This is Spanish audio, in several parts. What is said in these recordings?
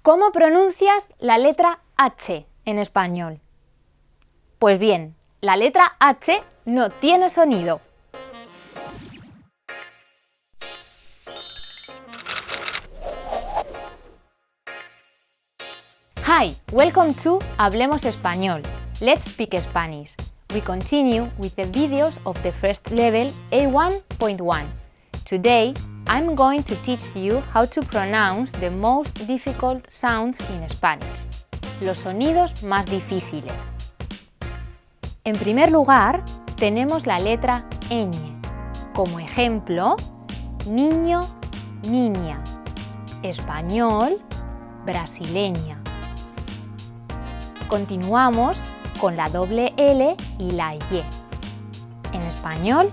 ¿Cómo pronuncias la letra H en español? Pues bien, la letra H no tiene sonido. Hi, welcome to Hablemos Español. Let's speak Spanish. We continue with the videos of the first level A1.1. Today, I'm going to teach you how to pronounce the most difficult sounds in Spanish. Los sonidos más difíciles. En primer lugar, tenemos la letra ñ. Como ejemplo, niño, niña. Español, brasileña. Continuamos con la doble L y la Y. En español,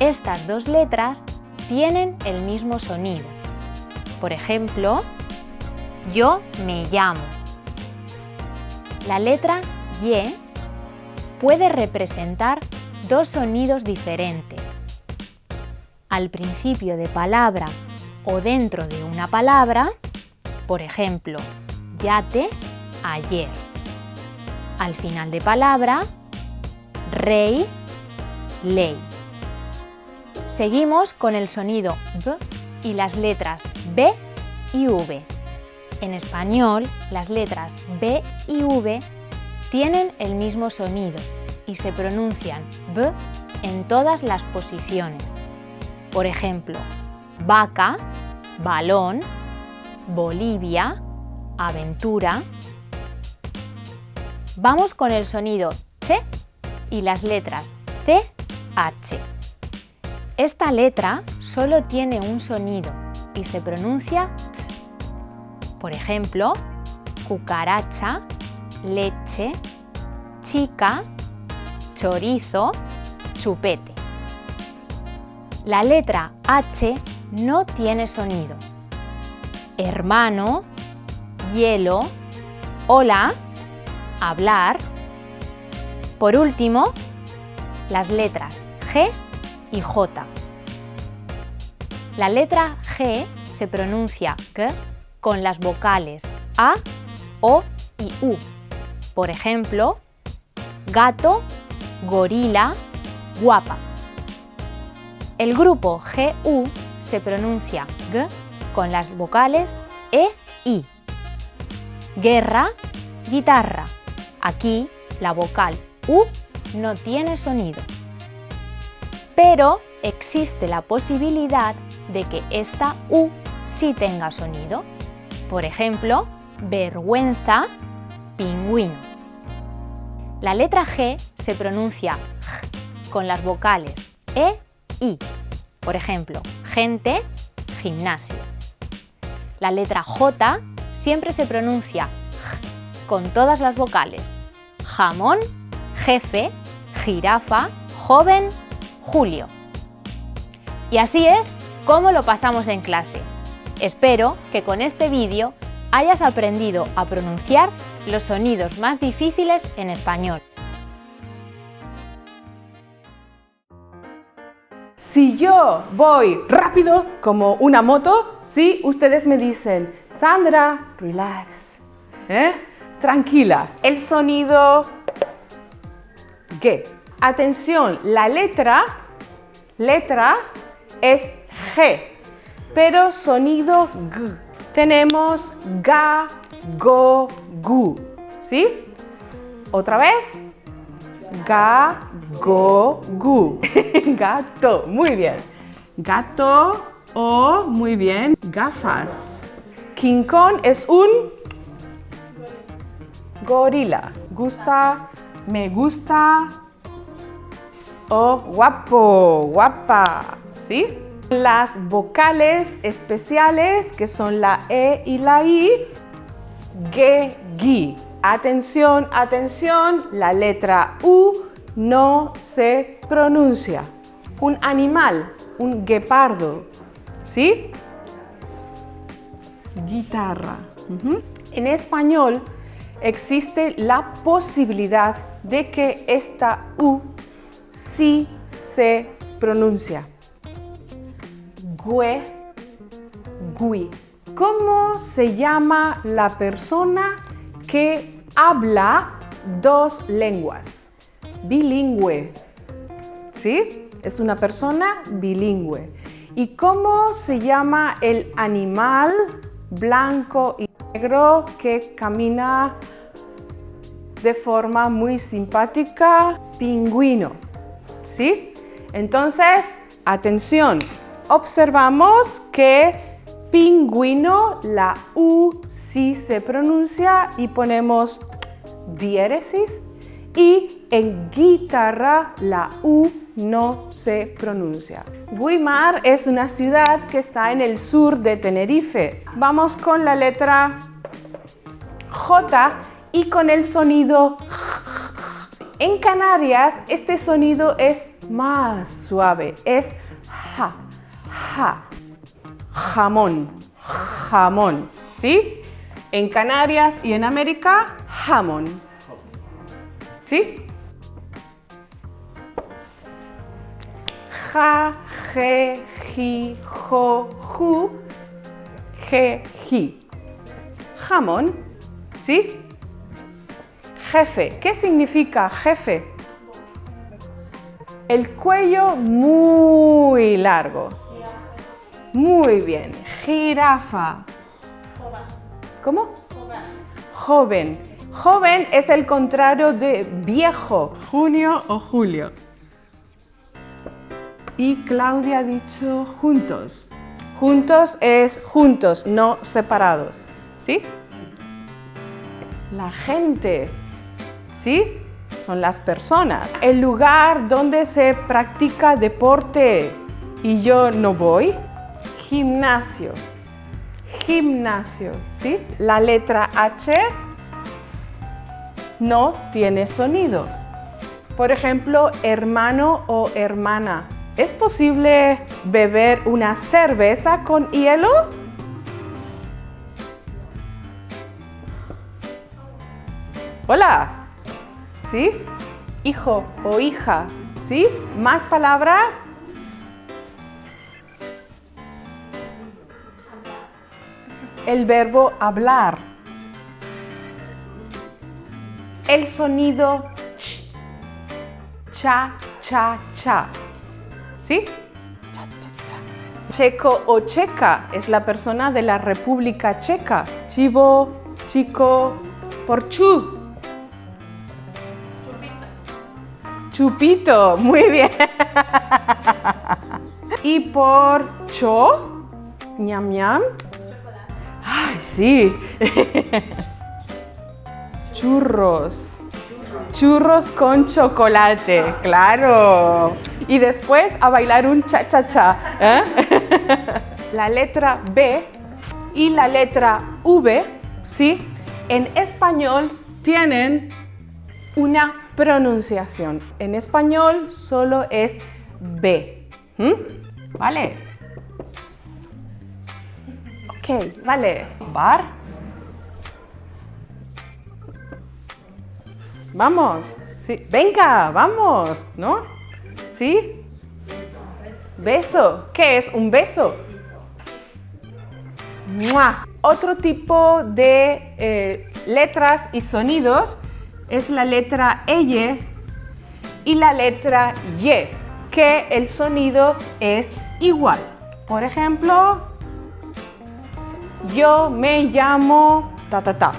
estas dos letras tienen el mismo sonido. Por ejemplo, yo me llamo. La letra Y puede representar dos sonidos diferentes. Al principio de palabra o dentro de una palabra, por ejemplo, yate, ayer. Al final de palabra, rey, ley. Seguimos con el sonido B y las letras B y V. En español, las letras B y V tienen el mismo sonido y se pronuncian B en todas las posiciones. Por ejemplo, vaca, balón, Bolivia, aventura. Vamos con el sonido ch y las letras C, H. Esta letra solo tiene un sonido y se pronuncia ch. Por ejemplo, cucaracha, leche, chica, chorizo, chupete. La letra H no tiene sonido. Hermano, hielo, hola, hablar. Por último, las letras G y J. La letra G se pronuncia G con las vocales A, O y U. Por ejemplo, gato, gorila, guapa. El grupo GU se pronuncia G con las vocales E, I. Guerra, guitarra. Aquí la vocal U no tiene sonido. Pero existe la posibilidad de que esta U sí tenga sonido. Por ejemplo, vergüenza, pingüino. La letra G se pronuncia G con las vocales E, I. Por ejemplo, gente, gimnasio. La letra J siempre se pronuncia G con todas las vocales. Jamón, jefe, jirafa, joven, Julio. Y así es como lo pasamos en clase. Espero que con este vídeo hayas aprendido a pronunciar los sonidos más difíciles en español. Si yo voy rápido como una moto, sí, ustedes me dicen, Sandra, relax, tranquila. El sonido G. Atención, la letra es G, pero sonido G. Tenemos ga, go, gu, ¿sí? Otra vez. Ga, go, gu. Gato, muy bien. Gato o, muy bien, gafas. King Kong es un gorila. Gusta, me gusta o guapo, guapa, ¿sí? Las vocales especiales, que son la E y la I, ge, gi. Atención, atención, la letra U no se pronuncia. Un animal, un guepardo, ¿sí? Guitarra. En español existe la posibilidad de que esta U sí se pronuncia. Gue, gui. ¿Cómo se llama la persona que habla 2 lenguas? Bilingüe. ¿Sí? Es una persona bilingüe. ¿Y cómo se llama el animal blanco y negro que camina de forma muy simpática? Pingüino. ¿Sí? Entonces, atención. Observamos que pingüino, la U sí se pronuncia y ponemos diéresis. Y en guitarra la U no se pronuncia. Güímar es una ciudad que está en el sur de Tenerife. Vamos con la letra J y con el sonido J. En Canarias este sonido es más suave, es ja, ja, jamón, jamón, ¿sí? En Canarias y en América, jamón. ¿Sí? Ja, je, ji, jo, ju, je, ji. Jamón. ¿Sí? Jefe. ¿Qué significa jefe? El cuello muy largo. Muy bien. Jirafa. ¿Cómo? Joven. Joven es el contrario de viejo, junio o julio. Y Claudia ha dicho juntos. Juntos es juntos, no separados. ¿Sí? La gente. ¿Sí? Son las personas. El lugar donde se practica deporte. Y yo no voy. Gimnasio. Gimnasio. ¿Sí? La letra H no tiene sonido. Por ejemplo, hermano o hermana. ¿Es posible beber una cerveza con hielo? Hola. ¿Sí? Hijo o hija. ¿Sí? ¿Más palabras? El verbo hablar. El sonido ch, cha, cha, cha. ¿Sí? Cha, cha, cha. Checo o checa es la persona de la República Checa. Chivo, chico, por chu. Chupito. Chupito, muy bien. Y por cho, ñam ñam. Ay, sí. Churros. Churros con chocolate, claro. Y después a bailar un cha-cha-cha. ¿Eh? La letra B y la letra V, ¿sí? En español tienen una pronunciación. En español solo es B. ¿Vale? Ok, vale. Bar. Vamos, sí. Venga, vamos, ¿no? ¿Sí? Beso. ¿Qué es un beso? ¡Mua! Otro tipo de letras y sonidos es la letra Y y la letra Y, que el sonido es igual. Por ejemplo, yo me llamo ta ta ta.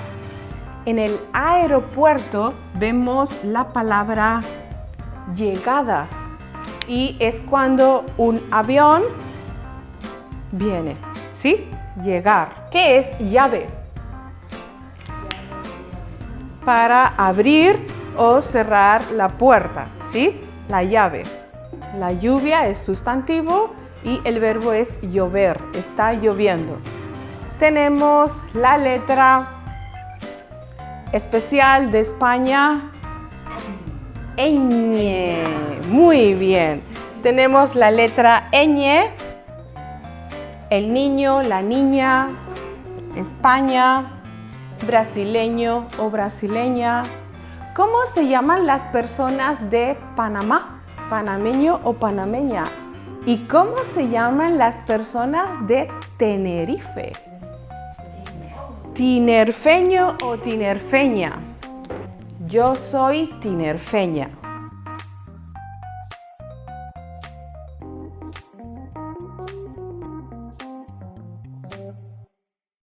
En el aeropuerto vemos la palabra llegada y es cuando un avión viene, ¿sí? Llegar. ¿Qué es llave? Para abrir o cerrar la puerta, ¿sí? La llave. La lluvia es sustantivo y el verbo es llover, está lloviendo. Tenemos la letra especial de España, ñ. Muy bien. Tenemos la letra ñ, el niño, la niña, España, brasileño o brasileña. ¿Cómo se llaman las personas de Panamá? Panameño o panameña. ¿Y cómo se llaman las personas de Tenerife? ¿Tinerfeño o tinerfeña? Yo soy tinerfeña.